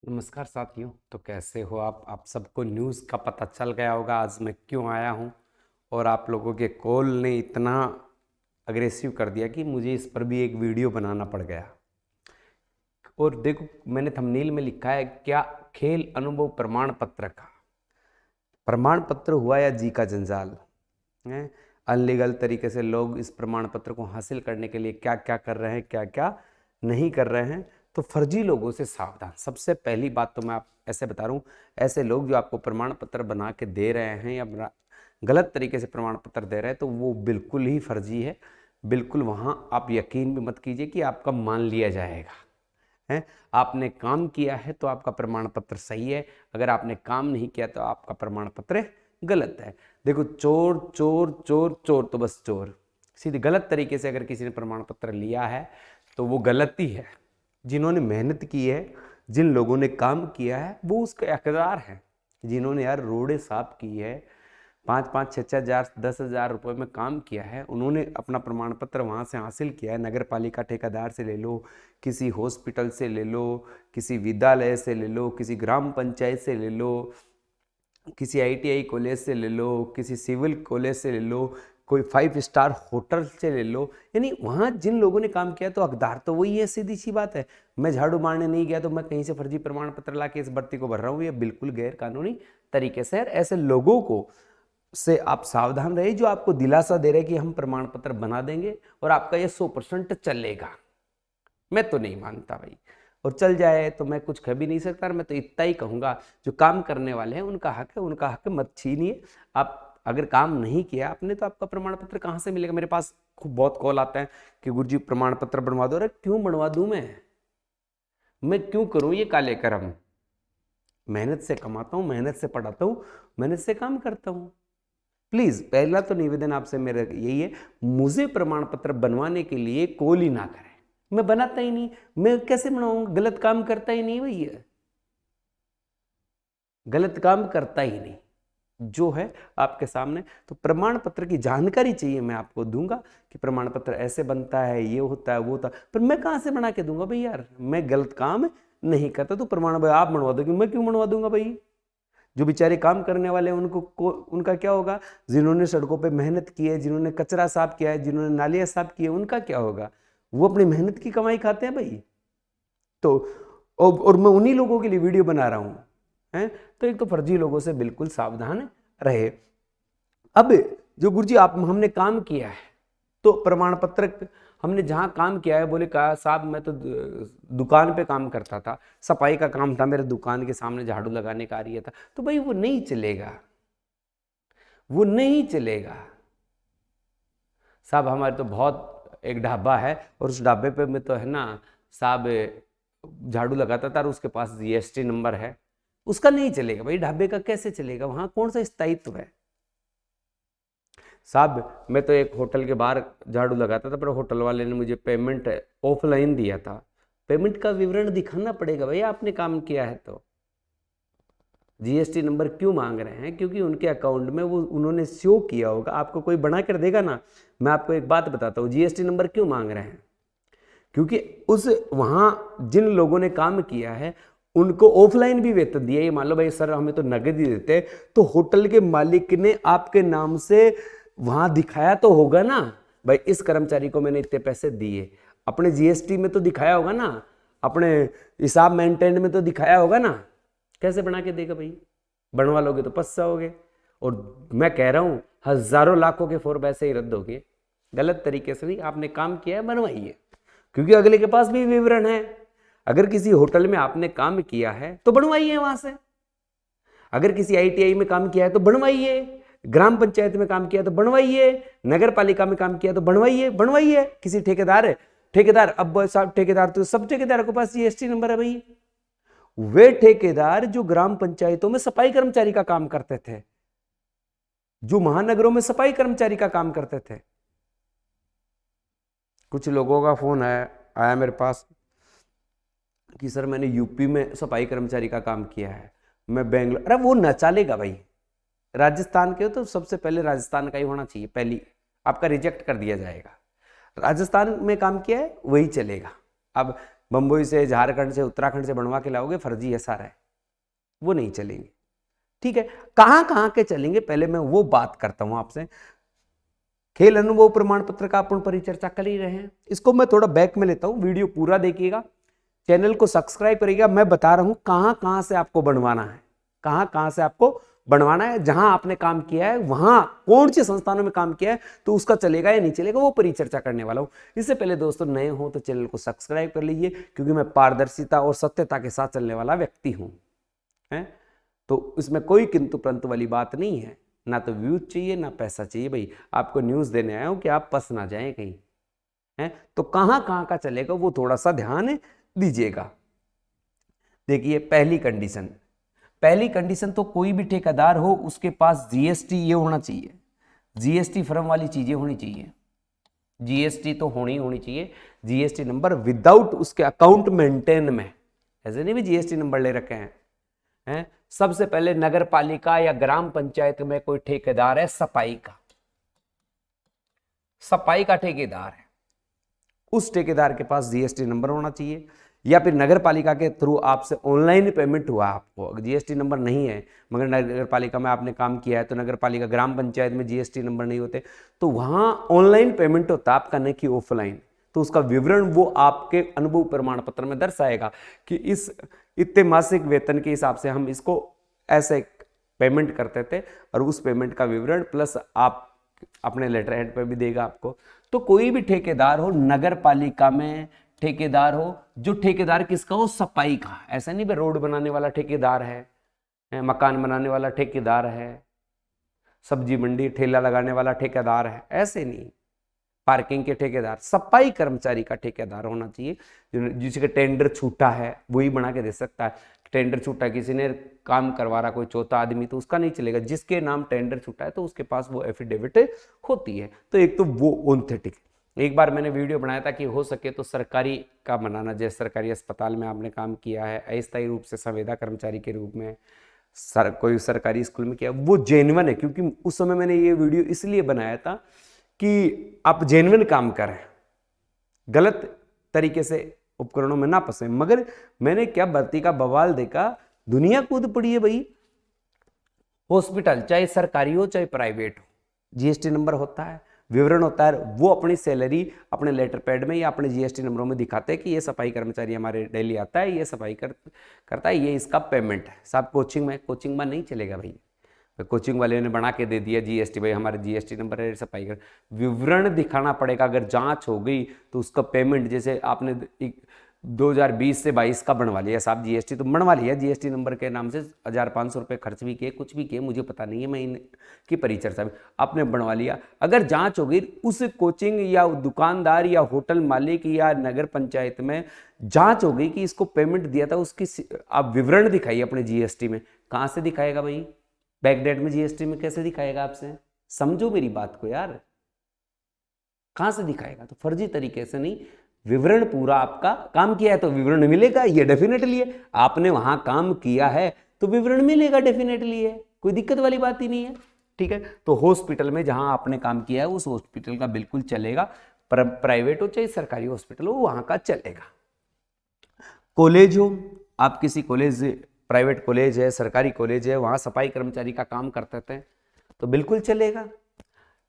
नमस्कार साथियों। तो कैसे हो आप सबको न्यूज़ का पता चल गया होगा आज मैं क्यों आया हूँ। और आप लोगों के कॉल ने इतना अग्रेसिव कर दिया कि मुझे इस पर भी एक वीडियो बनाना पड़ गया। और देखो, मैंने थंबनेल में लिखा है क्या खेल अनुभव प्रमाण पत्र का प्रमाण पत्र हुआ या जी का जंजाल है। अनलीगल तरीके से लोग इस प्रमाण पत्र को हासिल करने के लिए क्या क्या कर रहे हैं, क्या क्या नहीं कर रहे हैं। तो फर्जी लोगों से सावधान। सबसे पहली बात तो मैं आप ऐसे बता रहा हूँ, ऐसे लोग जो आपको प्रमाण पत्र बना के दे रहे हैं या गलत तरीके से प्रमाण पत्र दे रहे हैं तो वो बिल्कुल ही फर्जी है। बिल्कुल वहाँ आप यकीन भी मत कीजिए कि आपका मान लिया जाएगा। है, आपने काम किया है तो आपका प्रमाण पत्र सही है, अगर आपने काम नहीं किया तो आपका प्रमाण पत्र गलत है। देखो, चोर चोर चोर चोर तो बस चोर। सीधे गलत तरीके से अगर किसी ने प्रमाण पत्र लिया है तो वो गलती है। जिन्होंने मेहनत की है, जिन लोगों ने काम किया है वो उसके हकदार हैं। जिन्होंने यार रोडें साफ की है, 5-5, 6-6 हजार 10,000 रुपये में काम किया है, उन्होंने अपना प्रमाण पत्र वहाँ से हासिल किया है। नगर पालिका ठेकेदार से ले लो, किसी हॉस्पिटल से ले लो, किसी विद्यालय से ले लो, किसी ग्राम पंचायत से ले लो, किसी ITI कॉलेज से ले लो, किसी सिविल कॉलेज से ले लो, कोई 5 स्टार होटल से ले लो। यानी वहाँ जिन लोगों ने काम किया तो हकदार तो वही है। सीधी सी बात है। मैं झाड़ू मारने नहीं गया तो मैं कहीं से फर्जी प्रमाण पत्र ला के इस भर्ती को भर रहा हूँ, ये बिल्कुल गैर कानूनी तरीके से है। ऐसे लोगों को से आप सावधान रहिए जो आपको दिलासा दे रहे कि हम प्रमाण पत्र बना देंगे और आपका ये 100% चलेगा। मैं तो नहीं मानता भाई। और चल जाए तो मैं कुछ कह भी नहीं सकता। मैं तो इतना ही कहूँगा, जो काम करने वाले हैं उनका हक है, उनका हक मत छीनिए। आप अगर काम नहीं किया आपने तो आपका प्रमाण पत्र कहाँ से मिलेगा। मेरे पास खूब बहुत कॉल आता है कि गुरुजी प्रमाण पत्र बनवा दो। अरे क्यों बनवा दूँ मैं क्यों करूँ ये काले कर्म। मेहनत से कमाता हूँ, मेहनत से पढ़ाता हूँ, मेहनत से काम करता हूँ। प्लीज पहला तो निवेदन आपसे मेरा यही है, मुझे प्रमाण पत्र बनवाने के लिए कॉल ही ना करें। मैं बनाता ही नहीं, मैं कैसे बनाऊंगा। गलत काम करता ही नहीं भैया, गलत काम करता ही नहीं जो है आपके सामने। तो प्रमाण पत्र की जानकारी चाहिए, मैं आपको दूंगा कि प्रमाण पत्र ऐसे बनता है, ये होता है, वो होता है। पर मैं कहां से बना के दूंगा भाई। यार मैं गलत काम नहीं करता तो प्रमाण आप बनवा दोगे, मैं क्यों बनवा दूंगा भाई। जो बेचारे काम करने वाले हैं उनका क्या होगा। जिन्होंने सड़कों पे मेहनत की है, जिन्होंने कचरा साफ किया है, जिन्होंने नालियां साफ की है, उनका क्या होगा। वो अपनी मेहनत की कमाई खाते हैं भाई। तो और मैं उन्हीं लोगों के लिए वीडियो बना रहा हूं हैं। तो एक तो फर्जी लोगों से बिल्कुल सावधान रहे। अब जो गुरुजी आप हमने काम किया है तो प्रमाण पत्र हमने जहाँ काम किया है, बोले कहा साहब मैं तो दुकान पे काम करता था, सफाई का काम था, मेरे दुकान के सामने झाड़ू लगाने का आ रहा था, तो भाई वो नहीं चलेगा, वो नहीं चलेगा साहब। हमारे तो बहुत एक ढाबा है और उस ढाबे पे में तो है ना साहब झाड़ू लगाता था और उसके पास GST नंबर है, उसका नहीं चलेगा भाई। ढाबे का कैसे चलेगा, वहां कौन सा स्थायित्व है साहब। मैं तो एक होटल के बाहर झाड़ू लगाता था, पर होटल वाले ने मुझे पेमेंट ऑफलाइन दिया था। पेमेंट का विवरण दिखाना पड़ेगा भैया, आपने काम किया है तो। GST नंबर क्यों मांग रहे हैं, क्योंकि उनके अकाउंट में वो उन्होंने शो किया होगा। आपको कोई बना कर देगा ना। मैं आपको एक बात बताता हूँ, GST नंबर क्यों मांग रहे हैं, क्योंकि उस वहां जिन लोगों ने काम किया है उनको ऑफलाइन भी वेतन दिया। ये मान लो भाई सर हमें तो नगद ही देते, तो होटल के मालिक ने आपके नाम से वहां दिखाया तो होगा ना भाई, इस कर्मचारी को मैंने इतने पैसे दिए। अपने GST में तो दिखाया होगा ना, अपने हिसाब मेंटेन में तो दिखाया होगा ना। कैसे बना के देगा भाई। बनवा लोगे तो पछताओगे। और मैं कह रहा हूं हजारों लाखों के फॉर्म ऐसे ही रद्द हो गए। गलत तरीके से नहीं, आपने काम किया है बनवाइए, क्योंकि अगले के पास भी विवरण है। अगर किसी होटल में आपने काम किया है तो बनवाइए वहां से। अगर किसी ITI में काम किया है तो बनवाइए, ग्राम पंचायत में काम किया तो बनवाइए, नगर पालिका में काम किया तो बनवाइए बनवाइए। किसी ठेकेदार अब साहब ठेकेदार तो सब ठेकेदारों के पास GST नंबर है भाई। वे ठेकेदार जो ग्राम पंचायतों में सफाई कर्मचारी का काम करते थे, जो महानगरों में सफाई कर्मचारी का काम करते थे। कुछ लोगों का फोन आया मेरे पास कि सर मैंने यूपी में सफाई कर्मचारी का काम किया है, मैं बेंगलोर। अरे वो न चलेगा भाई। राजस्थान के हो तो सबसे पहले राजस्थान का ही होना चाहिए, पहली आपका रिजेक्ट कर दिया जाएगा। राजस्थान में काम किया है वही चलेगा। अब बम्बई से, झारखंड से, उत्तराखंड से बनवा के लाओगे, फर्जी एसआर है, वो नहीं चलेंगे। ठीक है, कहां कहां के चलेंगे पहले मैं वो बात करता हूं आपसे। खेल अनुभव प्रमाण पत्र का अपन परिचर्चा कर ही रहे हैं, इसको मैं थोड़ा बैक में लेता हूं, वीडियो पूरा देखिएगा, चैनल को सब्सक्राइब करिएगा। मैं बता रहा हूं कहां कहां से आपको बनवाना है, कहां कहां से आपको बनवाना है, जहां आपने काम किया है वहां कौन से संस्थानों में काम किया है तो उसका चलेगा या नहीं चलेगा, वो परिचर्चा करने वाला हूं। इससे पहले दोस्तों नए हो तो चैनल को सब्सक्राइब कर लीजिए, क्योंकि मैं पारदर्शिता और सत्यता के साथ चलने वाला व्यक्ति हूं, है? तो इसमें कोई किंतु परंतु वाली बात नहीं है, ना तो व्यूज चाहिए ना पैसा चाहिए भाई, आपको न्यूज देने आया हूं कि आप फंस ना जाएं कहीं, है? तो कहां कहां का चलेगा वो थोड़ा सा ध्यान दीजिएगा। देखिए पहली कंडीशन तो कोई भी ठेकेदार हो उसके पास जीएसटी ये होना चाहिए, जीएसटी फर्म वाली चीजें होनी चाहिए, जीएसटी तो होनी चाहिए, जीएसटी नंबर विदाउट उसके अकाउंट मेंटेन में, ऐसे नहीं भी जीएसटी नंबर ले रखे हैं। सबसे पहले नगर पालिका या ग्राम पंचायत में कोई ठेकेदार है, सफाई का ठेकेदार है, उस ठेकेदार के पास जीएसटी नंबर होना चाहिए, या फिर नगर पालिका के थ्रू आपसे ऑनलाइन पेमेंट हुआ, आपको जीएसटी नंबर नहीं है मगर नगर पालिका में आपने काम किया है, तो नगर पालिका ग्राम पंचायत में जीएसटी नंबर नहीं होते, तो वहां ऑनलाइन पेमेंट होता है आपका, नहीं कि ऑफलाइन, तो उसका विवरण वो आपके अनुभव प्रमाण पत्र में दर्शाएगा कि इस इतने मासिक वेतन के हिसाब से हम इसको ऐसे पेमेंट करते थे, और उस पेमेंट का विवरण प्लस आप अपने लेटर हेड पे भी देगा आपको। तो कोई भी ठेकेदार हो, नगर पालिका में ठेकेदार हो, जो ठेकेदार किसका हो, सफाई का, ऐसा नहीं भाई रोड बनाने वाला ठेकेदार है, मकान बनाने वाला ठेकेदार है, सब्जी मंडी ठेला लगाने वाला ठेकेदार है, ऐसे नहीं, पार्किंग के ठेकेदार, सफाई कर्मचारी का ठेकेदार होना चाहिए, जिसका टेंडर छूटा है वही बना के दे सकता है। टेंडर छूटा, किसी ने काम करवा रहा कोई चौथा आदमी, तो उसका नहीं चलेगा, जिसके नाम टेंडर छूटा है तो उसके पास वो एफिडेविट होती है, तो एक तो वो ऑथेंटिक। एक बार मैंने वीडियो बनाया था कि हो सके तो सरकारी का बनाना, जैसे सरकारी अस्पताल में आपने काम किया है अस्थायी रूप से संविदा कर्मचारी के रूप में, कोई सरकारी स्कूल में किया, वो जेन्युइन है, क्योंकि उस समय मैंने ये वीडियो इसलिए बनाया था कि आप जेन्युइन काम करें, गलत तरीके से उपकरणों में ना फंसे। मगर मैंने क्या भर्ती का बवाल देखा, दुनिया कूद पड़ी है भाई, हॉस्पिटल चाहे सरकारी हो चाहे प्राइवेट हो, जीएसटी नंबर होता है, विवरण होता है, वो अपनी सैलरी अपने लेटर पैड में या अपने जीएसटी नंबरों में दिखाते हैं कि ये सफाई कर्मचारी हमारे डेली आता है, ये सफाई करता है, ये इसका पेमेंट है। साहब कोचिंग में नहीं चलेगा भाई, कोचिंग वाले ने बना के दे दिया जीएसटी, भाई हमारे जीएसटी नंबर है, सफाई कर, विवरण दिखाना पड़ेगा। अगर जांच हो गई तो उसका पेमेंट, जैसे आपने 2020 से 22 का बनवा लिया साहब जीएसटी, तो बनवा लिया जीएसटी नंबर के नाम से 1500 रुपये खर्च भी किए, कुछ भी किए, मुझे पता नहीं है, मैं इनकी परिचर्चा में आपने बनवा लिया। अगर जांच हो गई, उस कोचिंग या दुकानदार या होटल मालिक या नगर पंचायत में जांच हो गई कि इसको पेमेंट दिया था, उसकी आप विवरण दिखाइए अपने जीएसटी में। कहाँ से दिखाएगा भाई, बैकडेट में जीएसटी में कैसे दिखाएगा आपसे, समझो मेरी बात को यार, कहां से दिखाएगा? तो फर्जी तरीके से नहीं, विवरण पूरा आपका काम किया है तो विवरण मिलेगा, ये डेफिनेटली है, आपने वहां काम किया है तो विवरण मिलेगा डेफिनेटली है, कोई दिक्कत वाली बात ही नहीं है। ठीक है, तो हॉस्पिटल में जहां आपने काम किया है उस हॉस्पिटल का बिल्कुल चलेगा, प्राइवेट हो चाहे सरकारी हॉस्पिटल हो वहां का चलेगा। कॉलेज हो, आप किसी कॉलेज, प्राइवेट कॉलेज है, सरकारी कॉलेज है, वहां सफाई कर्मचारी का काम करते थे तो बिल्कुल चलेगा।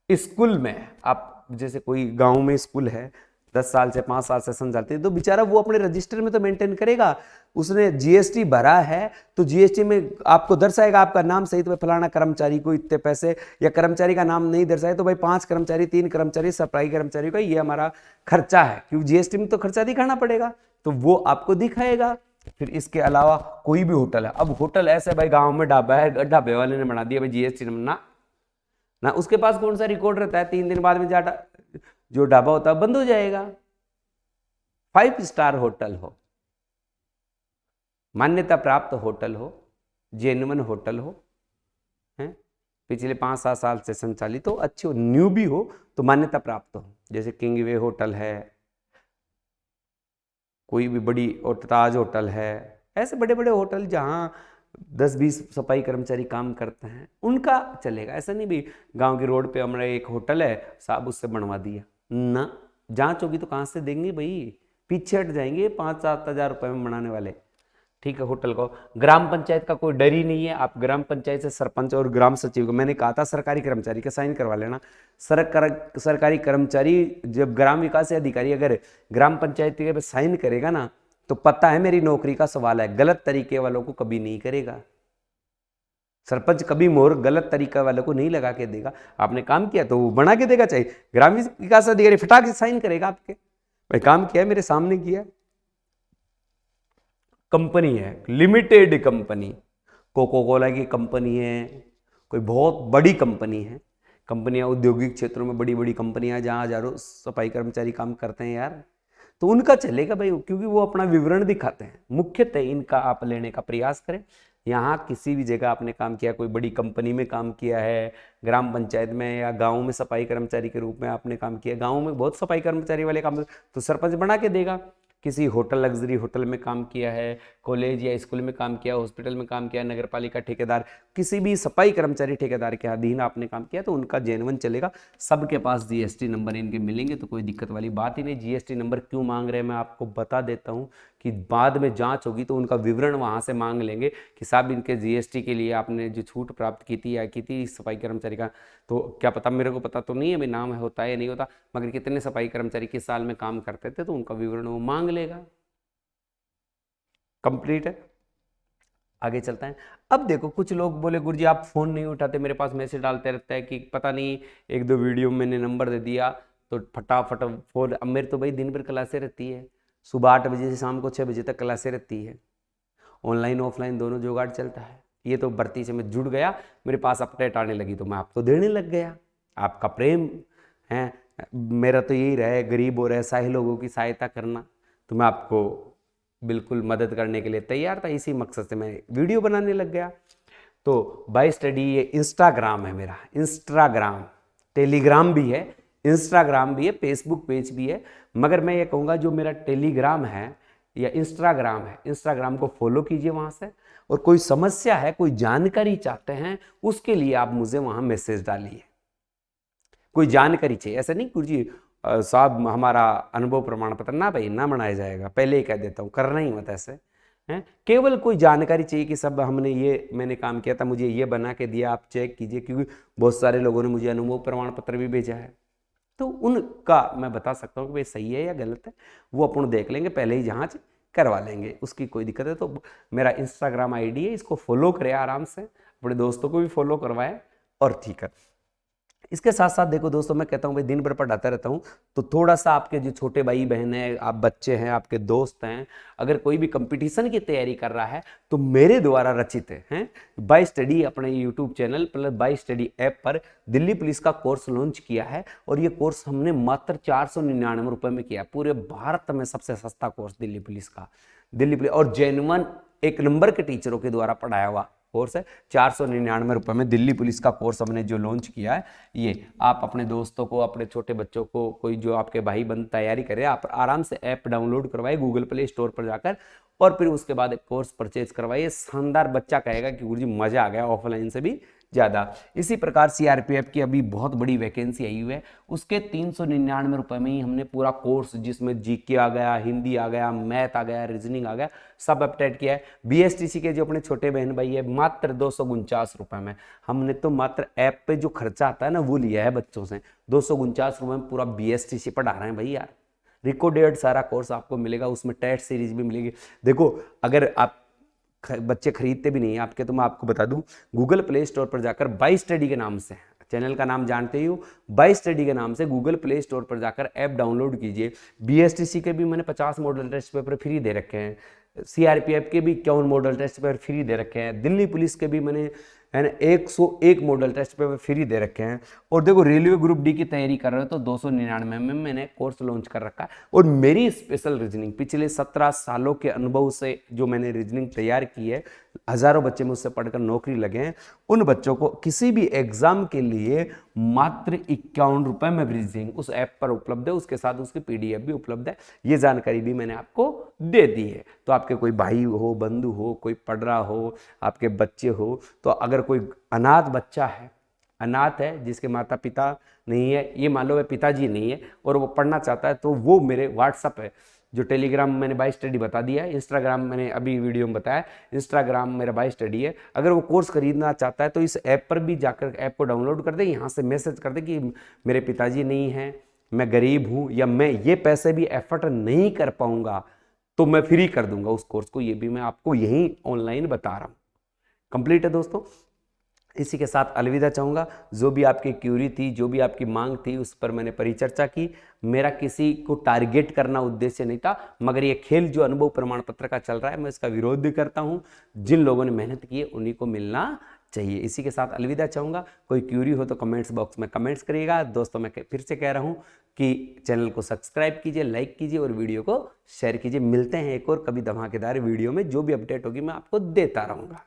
स्कूल में आप, जैसे कोई गांव में स्कूल है, 10 साल से 5 साल से संचालित है, तो बेचारा वो अपने रजिस्टर में तो मेंटेन करेगा, उसने जीएसटी भरा है तो जीएसटी में आपको दर्शाएगा आपका नाम सहित, भाई फलाना कर्मचारी को इतने पैसे, या कर्मचारी का नाम नहीं दर्शाए तो भाई 5 कर्मचारी 3 कर्मचारी सफाई कर्मचारी का ये हमारा खर्चा है, क्योंकि जीएसटी में तो खर्चा दिखाना पड़ेगा, तो वो आपको दिखाएगा। फिर इसके अलावा कोई भी होटल है, अब होटल ऐसे भाई गांव में ढाबा है, ढाबे वाले ने बना दिया भाई जीएसटी नंबर ना, उसके पास कौन सा रिकॉर्ड रहता है, 3 दिन बाद में जो ढाबा होता है बंद हो जाएगा। 5 स्टार होटल हो, मान्यता प्राप्त होटल हो, जेन्युइन होटल हो, हैं, पिछले 5-7 साल से संचालित हो, अच्छी हो, न्यू भी हो तो मान्यता प्राप्त हो, जैसे किंगवे होटल है, कोई भी बड़ी ताज होटल है, ऐसे बड़े बड़े होटल जहाँ 10-20 सफाई कर्मचारी काम करते हैं उनका चलेगा। ऐसा नहीं भी गांव की रोड पे हमारा एक होटल है साहब उससे बनवा दिया ना, जांच होगी तो कहाँ से देंगे भाई, पीछे हट जाएंगे 5-7 हज़ार रुपये में बनाने वाले। ठीक है, होटल को ग्राम पंचायत का कोई डर ही नहीं है। आप ग्राम पंचायत से सरपंच और ग्राम सचिव को, मैंने कहा था सरकारी कर्मचारी का साइन करवा लेना। सरकारी कर्मचारी जब ग्राम विकास अधिकारी अगर ग्राम पंचायत के पे साइन करेगा ना, तो पता है मेरी नौकरी का सवाल है, गलत तरीके वालों को कभी नहीं करेगा। सरपंच कभी मोहर गलत तरीका वालों को नहीं लगा के देगा। आपने काम किया तो वो बना के देगा, चाहिए ग्राम विकास अधिकारी फटा के साइन करेगा आपके, भाई काम किया है, मेरे सामने किया। कंपनी है, लिमिटेड कंपनी, कोको कोला की कंपनी है, कोई बहुत बड़ी कंपनी है। कंपनियां औद्योगिक क्षेत्रों में बड़ी बड़ी कंपनियां जहां हजारों सफाई कर्मचारी काम करते हैं यार, तो उनका चलेगा भाई, क्योंकि वो अपना विवरण दिखाते हैं। मुख्यतः इनका आप लेने का प्रयास करें। यहाँ किसी भी जगह आपने काम किया, कोई बड़ी कंपनी में काम किया है, ग्राम पंचायत में या गांव में सफाई कर्मचारी के रूप में आपने काम किया, गांव में बहुत सफाई कर्मचारी वाले काम, तो सरपंच बना के देगा। किसी होटल, लग्जरी होटल में काम किया है, कॉलेज या स्कूल में काम किया, हॉस्पिटल में काम किया, नगर पालिका ठेकेदार, किसी भी सफाई कर्मचारी ठेकेदार के अधीन आपने काम किया, तो उनका जेनवन चलेगा। सबके पास जीएसटी नंबर इनके मिलेंगे, तो कोई दिक्कत वाली बात ही नहीं। जीएसटी नंबर क्यों मांग रहे हैं मैं आपको बता देता हूँ, कि बाद में जांच होगी तो उनका विवरण वहाँ से मांग लेंगे कि साहब इनके जीएसटी के लिए आपने जो छूट प्राप्त की थी या की थी सफाई कर्मचारी का, तो क्या पता, मेरे को पता तो नहीं है भाई नाम होता है या नहीं होता, मगर कितने सफाई कर्मचारी किस साल में काम करते थे, तो उनका विवरण वो मांग लेगा। कंप्लीट है, आगे चलता है। अब देखो, कुछ लोग बोले गुरुजी आप फोन नहीं उठाते, मेरे पास मैसेज डालते रहता है कि पता नहीं 1-2 वीडियो में मैंने नंबर दे दिया तो फटाफट फोन। अब मेरे तो भाई दिन भर क्लासें रहती है, सुबह 8 बजे से शाम को 6 बजे तक क्लासें रहती है, ऑनलाइन ऑफलाइन दोनों जुगाड़ चलता है। ये तो भर्ती से मैं जुड़ गया, मेरे पास अपडेट आने लगी तो मैं आपको देने लग गया। आपका प्रेम है, मेरा तो यही रहा है, गरीब और असहाय लोगों की सहायता करना, तो मैं आपको बिल्कुल मदद करने के लिए तैयार था। इसी मकसद से मैं वीडियो बनाने लग गया। तो बाय स्टडी ये इंस्टाग्राम है मेरा, इंस्टाग्राम, टेलीग्राम भी है, इंस्टाग्राम भी है, फेसबुक पेज भी है, मगर मैं ये कहूँगा जो मेरा टेलीग्राम है या इंस्टाग्राम है, इंस्टाग्राम को फॉलो कीजिए वहाँ से। और कोई समस्या है, कोई जानकारी चाहते हैं, उसके लिए आप मुझे वहाँ मैसेज डालिए। कोई जानकारी चाहिए, ऐसा नहीं गुरुजी साहब हमारा अनुभव प्रमाण पत्र ना भाई ना बनाया जाएगा, पहले ही कह देता हूँ, करना ही मत ऐसे हैं। केवल कोई जानकारी चाहिए कि सब हमने ये, मैंने काम किया था, मुझे ये बना के दिया, आप चेक कीजिए, क्योंकि बहुत सारे लोगों ने मुझे अनुभव प्रमाण पत्र भी भेजा है, तो उनका मैं बता सकता हूँ कि भाई सही है या गलत है, वो अपन देख लेंगे, पहले ही जांच करवा लेंगे, उसकी कोई दिक्कत है। तो मेरा इंस्टाग्राम आईडी है, इसको फॉलो करें आराम से, अपने दोस्तों को भी फॉलो करवाएं, और ठीक है। इसके साथ साथ देखो दोस्तों, मैं कहता हूँ भाई दिन भर पढ़ाता रहता हूँ, तो थोड़ा सा आपके जो छोटे भाई बहन हैं, आप बच्चे हैं, आपके दोस्त हैं, अगर कोई भी कंपटीशन की तैयारी कर रहा है, तो मेरे द्वारा रचित हैं बाय स्टडी अपने YouTube channel plus by study app पर दिल्ली पुलिस का कोर्स लॉन्च किया है। और ये कोर्स हमने मात्र 499 रुपये में किया, पूरे भारत में सबसे सस्ता कोर्स दिल्ली पुलिस का, दिल्ली पुलिस और जेन्युइन 1 नंबर के टीचरों के द्वारा पढ़ाया हुआ कोर्स है। 499 रुपये में दिल्ली पुलिस का कोर्स हमने जो लॉन्च किया है, ये आप अपने दोस्तों को, अपने छोटे बच्चों को, कोई जो आपके भाई बंद तैयारी करे, आप आराम से ऐप डाउनलोड करवाइए गूगल प्ले स्टोर पर जाकर, और फिर उसके बाद एक कोर्स परचेज करवाइए। शानदार, बच्चा कहेगा कि गुरुजी मजा आ गया, ऑफलाइन से भी ज़्यादा। इसी प्रकार सीआरपीएफ की अभी बहुत बड़ी वैकेंसी आई हुई है, उसके 399 रुपये में ही हमने पूरा कोर्स, जिसमें जीके आ गया, हिंदी आ गया, मैथ आ गया, रीजनिंग आ गया, सब अपडेट किया है। बीएसटीसी के जो अपने छोटे बहन भाई है, मात्र 249 रुपये में हमने तो मात्र ऐप पे जो खर्चा आता है ना, वो लिया है बच्चों से। 249 रुपये में पूरा बीएसटीसी पढ़ा रहे हैं भाई यार। रिकॉर्डेड सारा कोर्स आपको मिलेगा, उसमें टेस्ट सीरीज भी मिलेगी। देखो, अगर आप बच्चे खरीदते भी नहीं है आपके, तो मैं आपको बता दूं, गूगल प्ले स्टोर पर जाकर बाय स्टडी के नाम से, चैनल का नाम जानते ही हो, बाय स्टडी के नाम से गूगल प्ले स्टोर पर जाकर ऐप डाउनलोड कीजिए। बीएसटीसी के भी मैंने 50 मॉडल टेस्ट पेपर फ्री दे रखे हैं, सीआरपीएफ के भी 51 मॉडल टेस्ट पेपर फ्री दे रखे हैं, दिल्ली पुलिस के भी मैंने 101 मॉडल टेस्ट पेपर फ्री दे रखे हैं। और देखो, रेलवे ग्रुप डी की तैयारी कर रहे हो तो 299 में मैंने कोर्स लॉन्च कर रखा है। और मेरी स्पेशल रीजनिंग, पिछले 17 सालों के अनुभव से जो मैंने रीजनिंग तैयार की है, हजारों बच्चे मुझसे पढ़कर नौकरी लगे हैं, उन बच्चों को किसी भी एग्जाम के लिए मात्र 51 रुपये में रीजनिंग उस ऐप पर उपलब्ध है, उसके साथ उसकी पीडीएफ भी उपलब्ध है। ये जानकारी भी मैंने आपको दे दी है। तो आपके कोई भाई हो, बंधु हो, कोई पढ़ रहा हो, आपके बच्चे हो, तो अगर कोई अनाथ बच्चा है, अनाथ है, जिसके माता पिता नहीं है, ये मान लो वह पिताजी नहीं है और वो पढ़ना चाहता है, तो वो मेरे व्हाट्सएप है जो टेलीग्राम मैंने बाय स्टडी बता दिया है, इंस्टाग्राम मैंने अभी वीडियो में बताया, इंस्टाग्राम मेरा बाय स्टडी है। अगर वो कोर्स खरीदना चाहता है तो इस ऐप पर भी जाकर ऐप को डाउनलोड कर दे, यहाँ से मैसेज कर दे कि मेरे पिताजी नहीं हैं, मैं गरीब हूँ, या मैं ये पैसे भी एफर्ट नहीं कर पाऊंगा, तो मैं फ्री कर दूंगा उस कोर्स को। ये भी मैं आपको यहीं ऑनलाइन बता रहा हूँ। कंप्लीट है दोस्तों। इसी के साथ अलविदा चाहूँगा। जो भी आपकी क्यूरी थी, जो भी आपकी मांग थी, उस पर मैंने परिचर्चा की। मेरा किसी को टारगेट करना उद्देश्य नहीं था, मगर ये खेल जो अनुभव प्रमाण पत्र का चल रहा है, मैं इसका विरोध भी करता हूँ। जिन लोगों ने मेहनत की है उन्हीं को मिलना चाहिए। इसी के साथ अलविदा चाहूँगा। कोई क्यूरी हो तो कमेंट्स बॉक्स में कमेंट्स करिएगा। दोस्तों मैं फिर से कह रहा हूँ कि चैनल को सब्सक्राइब कीजिए, लाइक कीजिए और वीडियो को शेयर कीजिए। मिलते हैं एक और कभी धमाकेदार वीडियो में। जो भी अपडेट होगी मैं आपको देता रहूँगा।